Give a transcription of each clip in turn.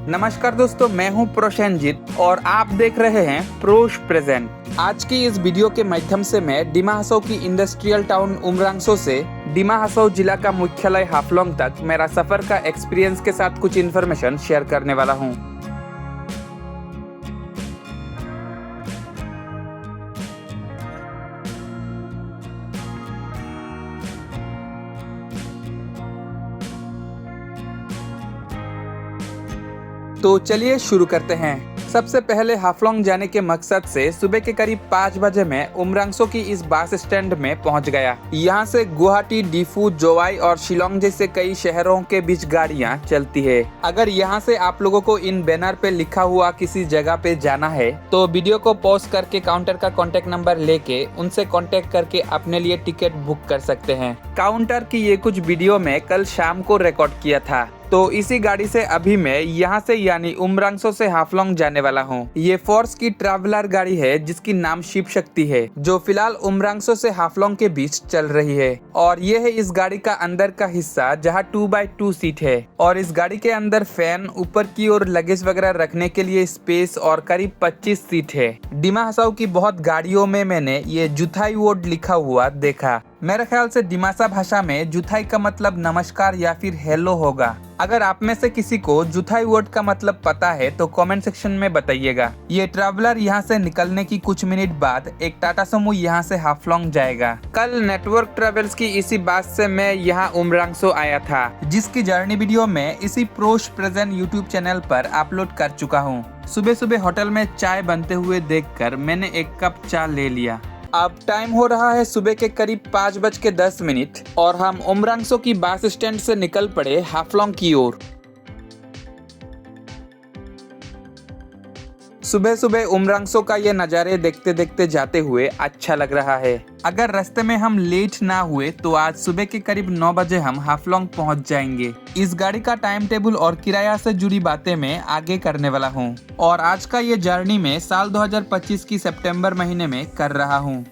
नमस्कार दोस्तों, मैं हूं प्रोशेनजीत और आप देख रहे हैं प्रोश प्रेजेंट। आज की इस वीडियो के माध्यम से मैं डिमा हसाओ की इंडस्ट्रियल टाउन उमरांगसो से डिमा हसाओ जिला का मुख्यालय हाफलोंग तक मेरा सफर का एक्सपीरियंस के साथ कुछ इन्फॉर्मेशन शेयर करने वाला हूं। तो चलिए शुरू करते हैं। सबसे पहले हाफलोंग जाने के मकसद से सुबह के करीब 5 बजे मैं उमरांगसो की इस बस स्टैंड में पहुंच गया। यहाँ से गुवाहाटी, डिफू, जोवाई और शिलोंग जैसे कई शहरों के बीच गाड़ियाँ चलती है। अगर यहाँ से आप लोगों को इन बैनर पे लिखा हुआ किसी जगह पे जाना है तो वीडियो को पॉज करके काउंटर का कॉन्टेक्ट नंबर लेके उनसे कॉन्टेक्ट करके अपने लिए टिकट बुक कर सकते हैं। काउंटर की ये कुछ वीडियो में कल शाम को रिकॉर्ड किया था, तो इसी गाड़ी से अभी मैं यहाँ से यानी उमरांगसो से हाफलोंग जाने वाला हूँ। ये फोर्स की ट्रैवलर गाड़ी है जिसकी नाम शिव शक्ति है, जो फिलहाल उमरांगसो से हाफलोंग के बीच चल रही है। और ये है इस गाड़ी का अंदर का हिस्सा जहाँ 2x2 सीट है और इस गाड़ी के अंदर फैन, ऊपर की ओर लगेज वगैरह रखने के लिए स्पेस और करीब 25 सीट है। डिमा हसाओ की बहुत गाड़ियों में मैंने ये जुथाई वोड लिखा हुआ देखा। मेरे ख्याल से डिमासा भाषा में जुथाई का मतलब नमस्कार या फिर हेलो होगा। अगर आप में से किसी को जुथाई वर्ड का मतलब पता है तो कमेंट सेक्शन में बताइएगा। ये ट्रैवलर यहाँ से निकलने की कुछ मिनट बाद एक टाटा सुमो यहाँ से हाफलोंग जाएगा। कल नेटवर्क ट्रेवल्स की इसी बस से मैं यहाँ उमरांगसो आया था, जिसकी जर्नी वीडियो में इसी प्रोश प्रेजेंट यूट्यूब चैनल पर अपलोड कर चुका हूँ। सुबह सुबह होटल में चाय बनते हुए देखकर मैंने एक कप चाय ले लिया। अब टाइम हो रहा है सुबह के करीब 5:10 और हम उमरांगसो की बस स्टैंड से निकल पड़े हाफलोंग की ओर। सुबह सुबह उमरांगसो का ये नज़ारे देखते देखते जाते हुए अच्छा लग रहा है। अगर रास्ते में हम लेट ना हुए तो आज सुबह के करीब 9 बजे हम हाफलोंग पहुंच जाएंगे। इस गाड़ी का टाइम टेबल और किराया से जुड़ी बातें मैं आगे करने वाला हूं। और आज का ये जर्नी मैं साल 2025 की सितंबर महीने में कर रहा हूं।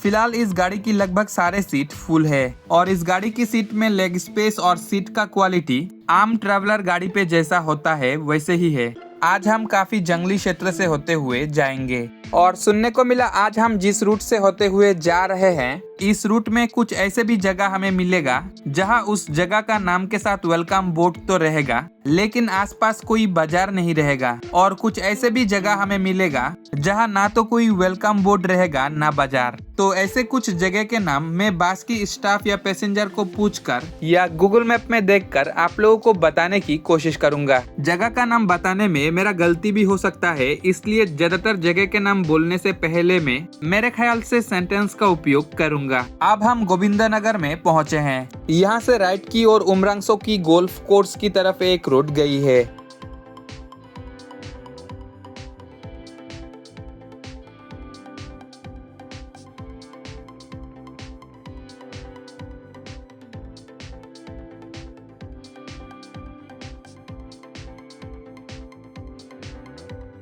फिलहाल इस गाड़ी की लगभग सारे सीट फुल है और इस गाड़ी की सीट में लेग स्पेस और सीट का क्वालिटी आम ट्रैवलर गाड़ी पे जैसा होता है वैसे ही है। आज हम काफी जंगली क्षेत्र से होते हुए जाएंगे और सुनने को मिला आज हम जिस रूट से होते हुए जा रहे हैं इस रूट में कुछ ऐसे भी जगह हमें मिलेगा जहां उस जगह का नाम के साथ वेलकम बोर्ड तो रहेगा लेकिन आसपास कोई बाजार नहीं रहेगा। और कुछ ऐसे भी जगह हमें मिलेगा जहां ना तो कोई वेलकम बोर्ड रहेगा ना बाजार। तो ऐसे कुछ जगह के नाम मैं बस की स्टाफ या पैसेंजर को पूछकर या गूगल मैप में देखकर आप लोगों को बताने की कोशिश करूंगा। जगह का नाम बताने में मेरा गलती भी हो सकता है, इसलिए ज्यादातर जगह के नाम बोलने से पहले में मेरे ख्याल से सेंटेंस का उपयोग करूंगा। अब हम गोविंदनगर में पहुंचे हैं। यहाँ से राइट की ओर उमरांगसो की गोल्फ कोर्स की तरफ एक रोड गई है।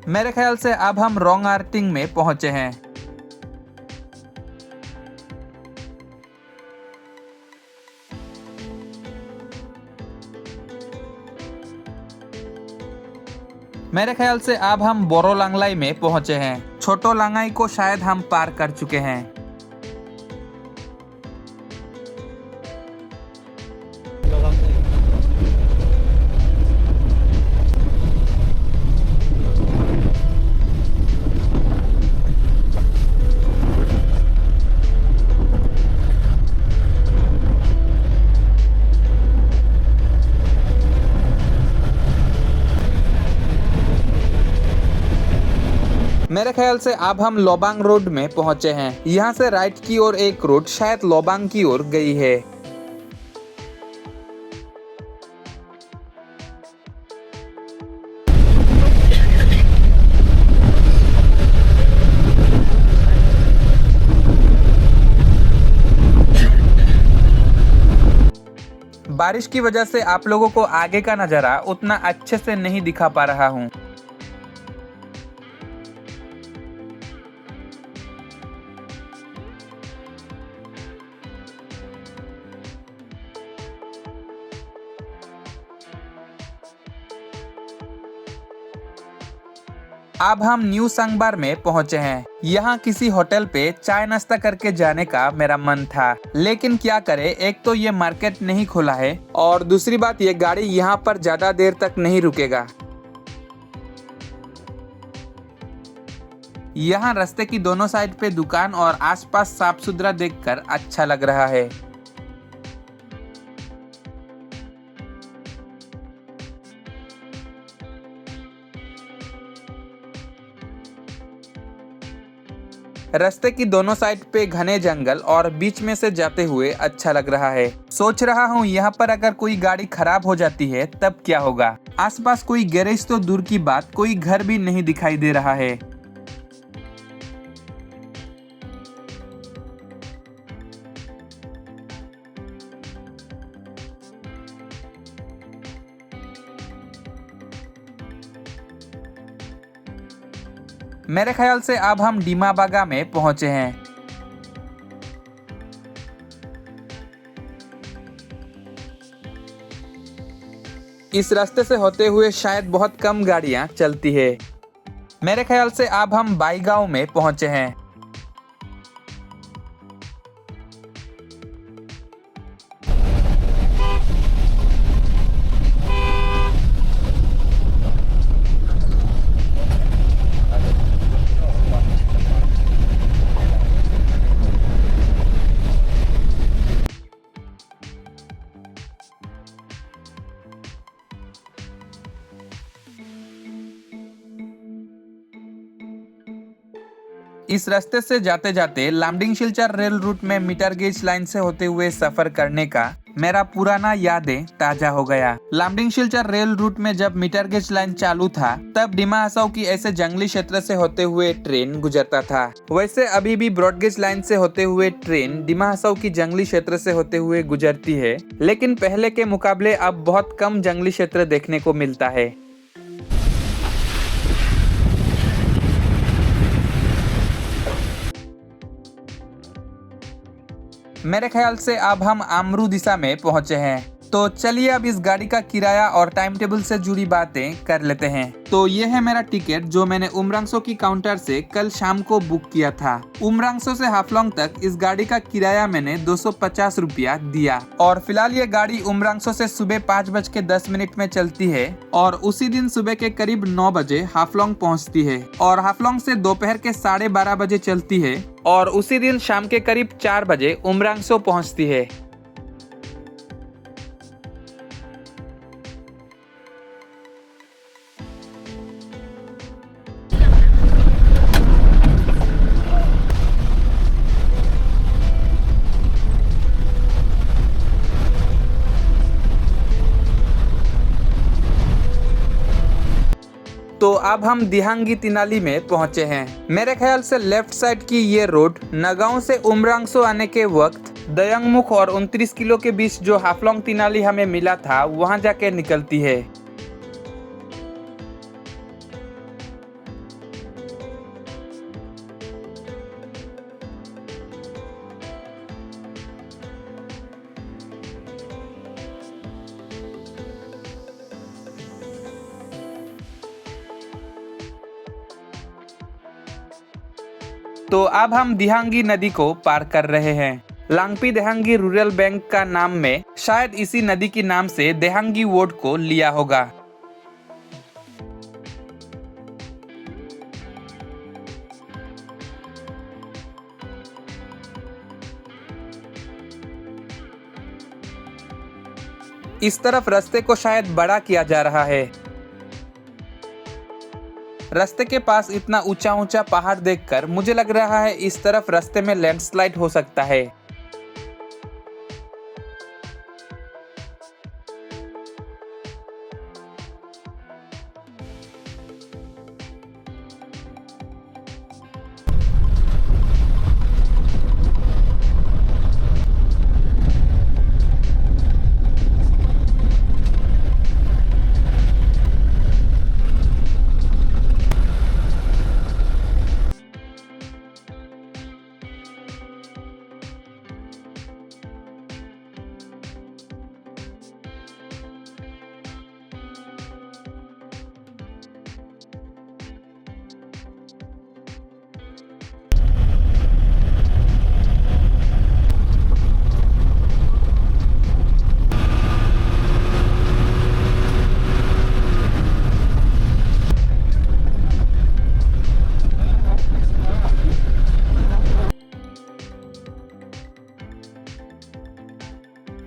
मेरे ख्याल से अब हम रॉन्ग आर्टिंग में पहुंचे हैं। मेरे ख्याल से अब हम बोरो लांगलाई में पहुंचे हैं। छोटो लांगाई को शायद हम पार कर चुके हैं। मेरे ख्याल से अब हम लोबांग रोड में पहुंचे हैं। यहाँ से राइट की ओर एक रोड शायद लोबांग की ओर गई है। बारिश की वजह से आप लोगों को आगे का नज़ारा उतना अच्छे से नहीं दिखा पा रहा हूँ। अब हम न्यू सांगबार में पहुंचे हैं। यहाँ किसी होटल पे चाय नाश्ता करके जाने का मेरा मन था, लेकिन क्या करे, एक तो ये मार्केट नहीं खुला है और दूसरी बात ये गाड़ी यहाँ पर ज्यादा देर तक नहीं रुकेगा। यहाँ रास्ते की दोनों साइड पे दुकान और आसपास साफ सुथरा देखकर अच्छा लग रहा है। रास्ते की दोनों साइड पे घने जंगल और बीच में से जाते हुए अच्छा लग रहा है। सोच रहा हूँ यहाँ पर अगर कोई गाड़ी खराब हो जाती है तब क्या होगा। आसपास कोई गैरेज तो दूर की बात, कोई घर भी नहीं दिखाई दे रहा है। मेरे ख्याल से अब हम डीमा बागा में पहुंचे हैं। इस रास्ते से होते हुए शायद बहुत कम गाड़ियां चलती है। मेरे ख्याल से अब हम बाईगांव में पहुंचे हैं। इस रास्ते से जाते जाते लामडिंग सिलचर रेल रूट में मीटर गेज लाइन से होते हुए सफर करने का मेरा पुराना यादें ताजा हो गया। लामडिंग सिलचर रेल रूट में जब मीटर गेज लाइन चालू था तब डिमा हसाओ की ऐसे जंगली क्षेत्र से होते हुए ट्रेन गुजरता था। वैसे अभी भी ब्रॉडगेज लाइन से होते हुए ट्रेन डिमा हसाओ की जंगली क्षेत्र से होते हुए गुजरती है, लेकिन पहले के मुकाबले अब बहुत कम जंगली क्षेत्र देखने को मिलता है। मेरे ख्याल से अब हम आमरू दिशा में पहुंचे हैं। तो चलिए अब इस गाड़ी का किराया और टाइम टेबल से जुड़ी बातें कर लेते हैं। तो ये है मेरा टिकट जो मैंने उमरांगसो की काउंटर से कल शाम को बुक किया था। उमरांगसो से हाफलोंग तक इस गाड़ी का किराया मैंने 250 रुपया दिया और फिलहाल ये गाड़ी उमरांगसो से सुबह 5:10 में चलती है और उसी दिन सुबह के करीब 9 बजे हाफलोंग पहुँचती है और हाफलोंग से दोपहर के 12:30 बजे चलती है और उसी दिन शाम के करीब 4 बजे उमरांगसो पहुँचती है। तो अब हम दिहांगी तिनाली में पहुंचे हैं। मेरे ख्याल से लेफ्ट साइड की ये रोड नगांव से उमरांगसो आने के वक्त दयंगमुख और 29 किलो के बीच जो हाफलोंग तिनाली हमें मिला था वहां जाके निकलती है। तो अब हम दिहांगी नदी को पार कर रहे हैं। लांगपी देहांगी रूरल बैंक का नाम में शायद इसी नदी के नाम से देहांगी वार्ड को लिया होगा। इस तरफ रास्ते को शायद बड़ा किया जा रहा है। रास्ते के पास इतना ऊंचा ऊंचा पहाड़ देखकर मुझे लग रहा है इस तरफ रास्ते में लैंडस्लाइड हो सकता है।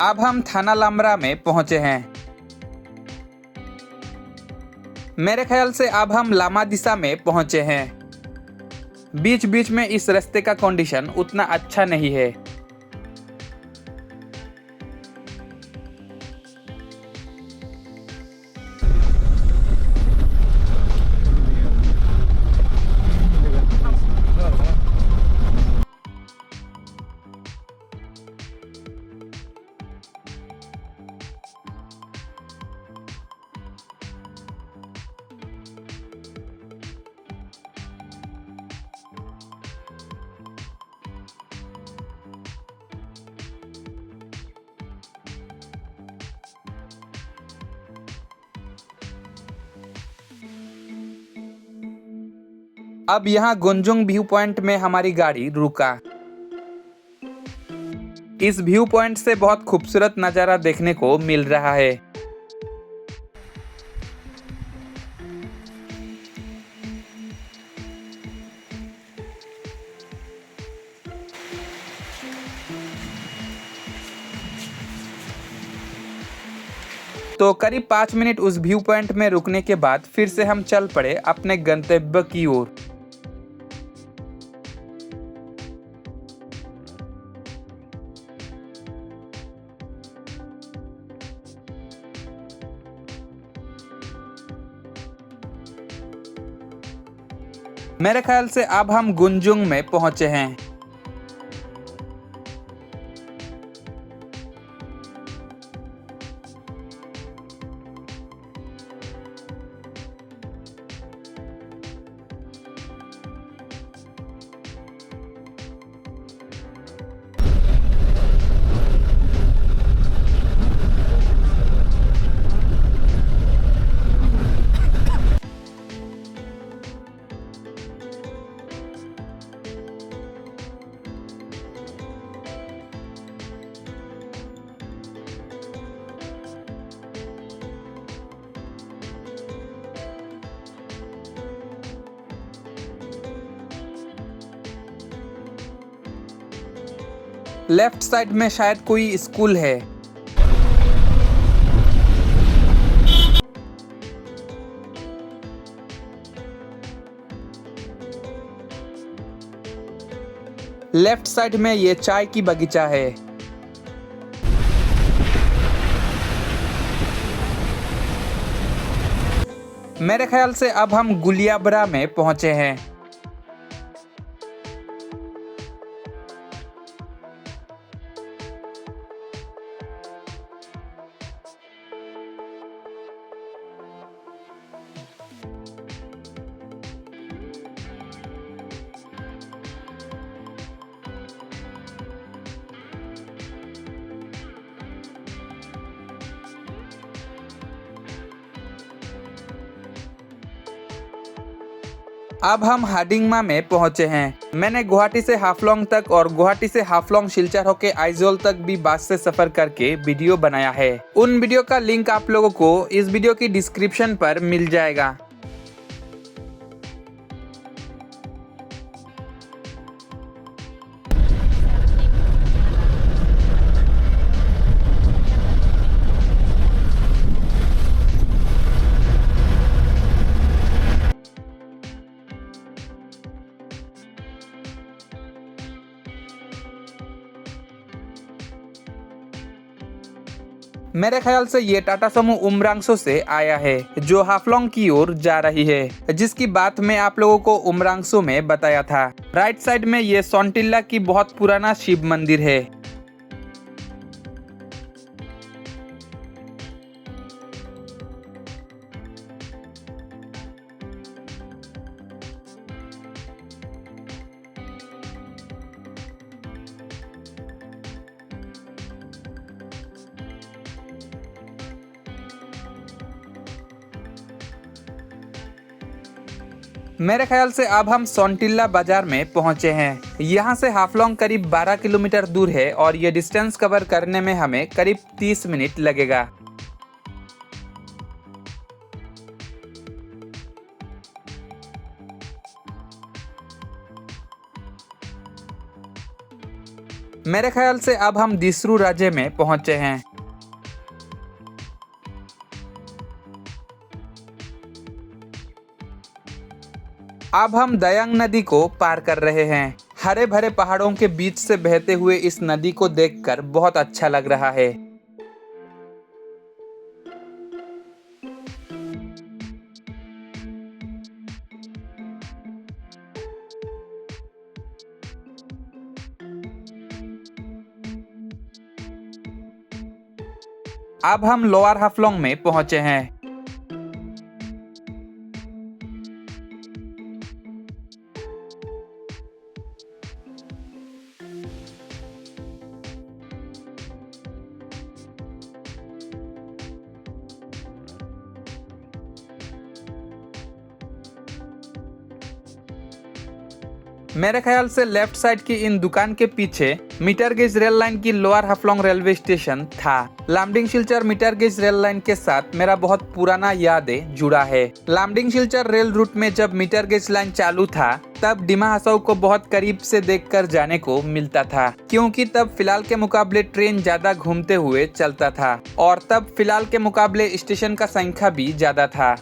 अब हम थाना लामरा में पहुंचे हैं। मेरे ख्याल से अब हम लामा दिशा में पहुंचे हैं। बीच बीच में इस रास्ते का कंडीशन उतना अच्छा नहीं है। अब यहाँ गुंजुंग व्यू पॉइंट में हमारी गाड़ी रुका। इस व्यू पॉइंट से बहुत खूबसूरत नज़ारा देखने को मिल रहा है। तो करीब 5 मिनट उस व्यू पॉइंट में रुकने के बाद फिर से हम चल पड़े अपने गंतव्य की ओर। मेरे ख्याल से अब हम गुंजुंग में पहुंचे हैं। लेफ्ट साइड में शायद कोई स्कूल है। लेफ्ट साइड में ये चाय की बगीचा है। मेरे ख्याल से अब हम गुलियाबरा में पहुंचे हैं। अब हम हाडिंगमा में पहुंचे हैं। मैंने गुवाहाटी से हाफलोंग तक और गुवाहाटी से हाफलोंग सिलचर होके आइजोल तक भी बस से सफर करके वीडियो बनाया है। उन वीडियो का लिंक आप लोगों को इस वीडियो की डिस्क्रिप्शन पर मिल जाएगा। मेरे ख्याल से ये टाटा समूह उमरांगसो से आया है जो हाफलोंग की ओर जा रही है, जिसकी बात मैं आप लोगों को उमरांगसो में बताया था। राइट साइड में ये सोंटिल्ला की बहुत पुराना शिव मंदिर है। मेरे ख्याल से अब हम सोंटिल्ला बाजार में पहुंचे हैं। यहाँ से हाफलोंग करीब 12 किलोमीटर दूर है और ये डिस्टेंस कवर करने में हमें करीब 30 मिनट लगेगा। मेरे ख्याल से अब हम दिसरू राज्य में पहुंचे हैं। अब हम दयांग नदी को पार कर रहे हैं। हरे भरे पहाड़ों के बीच से बहते हुए इस नदी को देखकर बहुत अच्छा लग रहा है। अब हम लोअर हाफलोंग में पहुंचे हैं। मेरे ख्याल से लेफ्ट साइड की इन दुकान के पीछे मीटर गेज रेल लाइन की लोअर हाफलोंग रेलवे स्टेशन था। Lumding Silchar metre gauge rail line के साथ मेरा बहुत पुराना यादें जुड़ा है। लामडिंग सिलचर रेल रूट में जब मीटर गेज लाइन चालू था तब डिमा हसाओ को बहुत करीब से देखकर जाने को मिलता था, क्योंकि तब फिलहाल के मुकाबले ट्रेन ज्यादा घूमते हुए चलता था और तब फिलहाल के मुकाबले स्टेशन का संख्या भी ज्यादा था।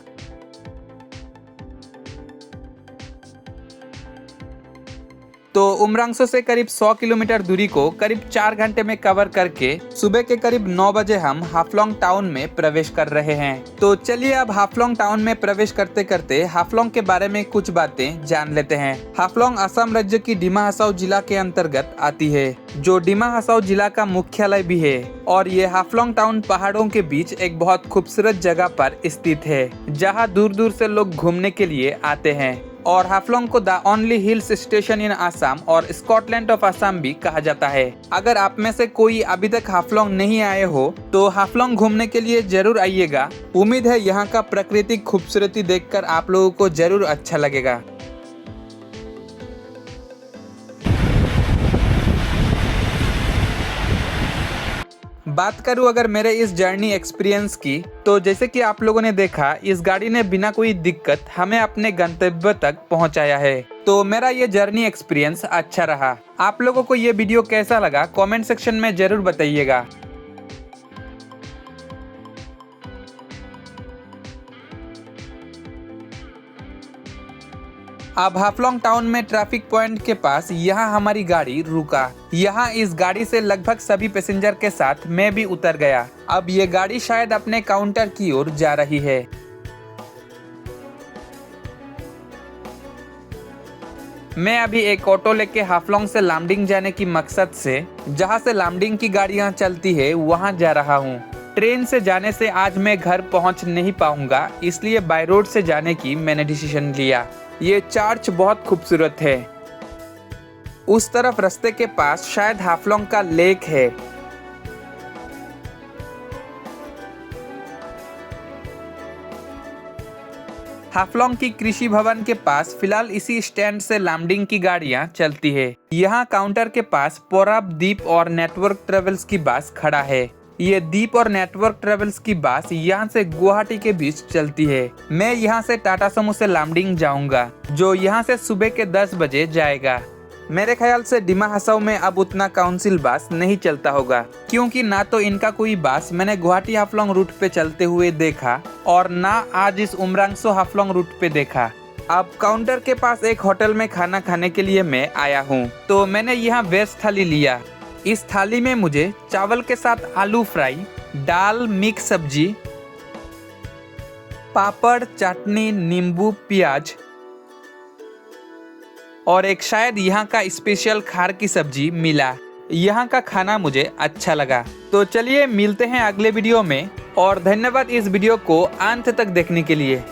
तो उमरांगसो से करीब 100 किलोमीटर दूरी को करीब 4 घंटे में कवर करके सुबह के करीब 9 बजे हम हाफलोंग टाउन में प्रवेश कर रहे हैं। तो चलिए अब हाफलोंग टाउन में प्रवेश करते करते हाफलोंग के बारे में कुछ बातें जान लेते हैं। हाफलोंग असम राज्य की डिमा हसाओ जिला के अंतर्गत आती है, जो डिमा हसाओ जिला का मुख्यालय भी है। और ये हाफलोंग टाउन पहाड़ों के बीच एक बहुत खूबसूरत जगह पर स्थित है, जहाँ दूर दूर से लोग घूमने के लिए आते हैं। और हाफलोंग को द ओनली हिल्स स्टेशन इन आसाम और स्कॉटलैंड ऑफ आसाम भी कहा जाता है। अगर आप में से कोई अभी तक हाफलोंग नहीं आए हो तो हाफलोंग घूमने के लिए जरूर आइएगा। उम्मीद है यहाँ का प्राकृतिक खूबसूरती देखकर आप लोगों को जरूर अच्छा लगेगा। बात करूं अगर मेरे इस जर्नी एक्सपीरियंस की, तो जैसे कि आप लोगों ने देखा इस गाड़ी ने बिना कोई दिक्कत हमें अपने गंतव्य तक पहुंचाया है। तो मेरा ये जर्नी एक्सपीरियंस अच्छा रहा। आप लोगों को ये वीडियो कैसा लगा कमेंट सेक्शन में जरूर बताइएगा। अब हाफलोंग टाउन में ट्रैफिक पॉइंट के पास यहाँ हमारी गाड़ी रुका। यहाँ इस गाड़ी से लगभग सभी पैसेंजर के साथ मैं भी उतर गया। अब ये गाड़ी शायद अपने काउंटर की ओर जा रही है। मैं अभी एक ऑटो लेके हाफलोंग से लामडिंग जाने की मकसद से, जहाँ से लामडिंग की गाड़ियाँ चलती है, वहाँ जा रहा हूँ। ट्रेन से जाने से आज मैं घर पहुँच नहीं पाऊंगा, इसलिए बाय रोड से जाने की मैंने डिसीजन लिया। ये चर्च बहुत खूबसूरत है। उस तरफ रास्ते के पास शायद हाफलोंग का लेक है। हाफलोंग की कृषि भवन के पास फिलहाल इसी स्टैंड से लामडिंग की गाड़ियां चलती है। यहाँ काउंटर के पास पोराब दीप और नेटवर्क ट्रेवल्स की बस खड़ा है। ये दीप और नेटवर्क ट्रेवल्स की बस यहाँ से गुवाहाटी के बीच चलती है। मैं यहाँ से टाटा समूह से लामडिंग जाऊंगा, जो यहाँ से सुबह के 10 बजे जाएगा। मेरे ख्याल से डिमा हसाओ में अब उतना काउंसिल बस नहीं चलता होगा, क्योंकि ना तो इनका कोई बस मैंने गुवाहाटी हाफलोंग रूट पे चलते हुए देखा और ना आज इस उमरांगसो हाफलोंग रूट पे देखा। अब काउंटर के पास एक होटल में खाना खाने के लिए मैं आया हूँ, तो मैंने यहाँ वेज थाली लिया। इस थाली में मुझे चावल के साथ आलू फ्राई, दाल, मिक्स सब्जी, पापड़, चटनी, नींबू, प्याज और एक शायद यहाँ का स्पेशल खार की सब्जी मिला। यहाँ का खाना मुझे अच्छा लगा। तो चलिए मिलते हैं अगले वीडियो में, और धन्यवाद इस वीडियो को अंत तक देखने के लिए।